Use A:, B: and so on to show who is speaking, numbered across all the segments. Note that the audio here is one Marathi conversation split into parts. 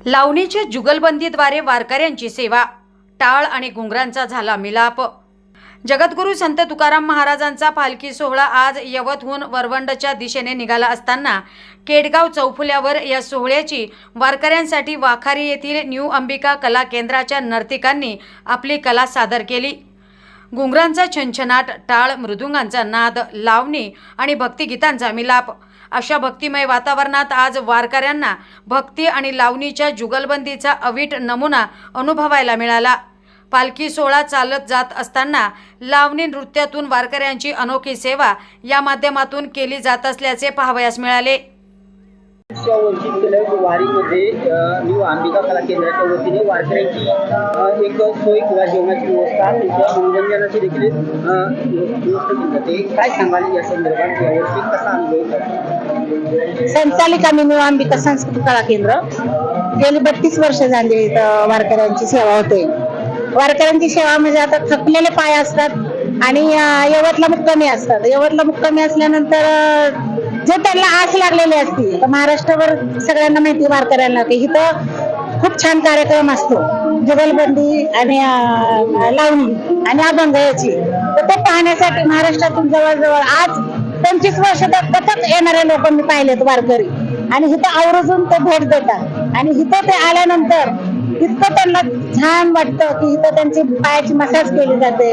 A: लावणीच्या जुगलबंदीद्वारे वारकऱ्यांची सेवा, टाळ आणि घुंगरांचा झाला मिलाप। जगद्गुरू संत तुकाराम महाराजांचा पालखी सोहळा आज यवतहून वरवंडच्या दिशेने निघाला असताना केडगाव चौफुल्यावर या सोहळ्याची वारकऱ्यांसाठी वाखारी येथील न्यू अंबिका कला केंद्राच्या नर्तिकांनी आपली कला सादर केली। घुंगरांचा छनछनाट, टाळ, मृदुंगांचा नाद, लावणी आणि भक्तिगीतांचा मिलाप अशा भक्तिमय वातावरणात आज वारकऱ्यांना भक्ती आणि लावणीच्या जुगलबंदीचा अवीट नमुना अनुभवायला मिळाला। पालखी सोहळा चालत जात असताना लावणी नृत्यातून वारकऱ्यांची अनोखी सेवा या माध्यमातून केली जात असल्याचे पाहावयास मिळाले।
B: वारीमध्ये न्यू अंबिका कला केंद्राच्या वतीने वारकऱ्यांची एक सोय किंवा जेवणाची व्यवस्था, त्यांच्या मनोरंजनाची देखील व्यवस्था केली जाते। काय सांगाल या संदर्भात, यावर्षी कसा अनुभव?
C: संचालिका मी न्यू अंबिका सांस्कृतिक कला केंद्र गेली 32 वर्ष झाली वारकऱ्यांची सेवा होते। वारकऱ्यांची सेवा म्हणजे आता थकलेले पाय असतात आणि यवतला मुक्कामी असतात। यवतला मुक्कामी असल्यानंतर जे त्यांना आस लागलेली असते, तर महाराष्ट्रभर सगळ्यांना माहिती वारकऱ्यांना की इथं खूप छान कार्यक्रम असतो, जुगलबंदी आणि लावणी आणि अभंग याची, तर ते पाहण्यासाठी महाराष्ट्रातून जवळजवळ आज 25 वर्ष सतत येणारे लोक मी पाहिलेत वारकरी, आणि इथं आवर्जून ते भेट देतात। आणि इथं ते आल्यानंतर इतकं त्यांना छान वाटतं की इथं त्यांची पायाची मसाज केली जाते,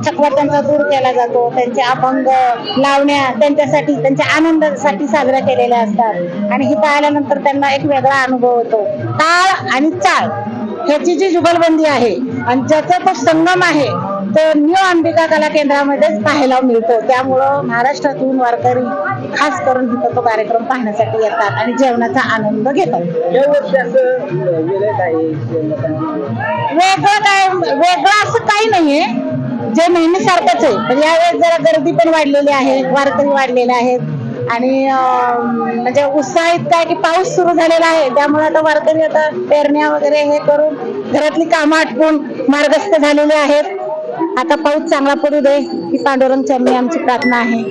C: थकवा त्यांचा दूर केला जातो, त्यांचे अभंग लावण्या त्यांच्यासाठी, त्यांच्या आनंदासाठी साजऱ्या केलेल्या असतात। आणि इथं आल्यानंतर त्यांना एक वेगळा अनुभव होतो। टाळ आणि चाळ ह्याची जी जुगलबंदी आहे आणि ज्याचा तो संगम आहे तो न्यू अंबिका कला केंद्रामध्येच पाहायला मिळतो। त्यामुळं महाराष्ट्रातून वारकरी खास करून इथं तो कार्यक्रम पाहण्यासाठी येतात आणि जेवणाचा आनंद घेतात। वेगळं असं काही नाहीये, जे नेहमीसारखंच आहे, पण यावेळेस जरा गर्दी पण वाढलेली आहे, वारकरी वाढलेले आहेत आणि म्हणजे उत्साहित काय की पाऊस सुरू झालेला आहे, त्यामुळे आता वारकरी आता पेरण्या वगैरे हे करून घरातली कामं आटपून मार्गस्थ झालेले आहेत। आता पाऊस चांगला पडू दे ही पांडुरंग चरणी आमची प्रार्थना आहे।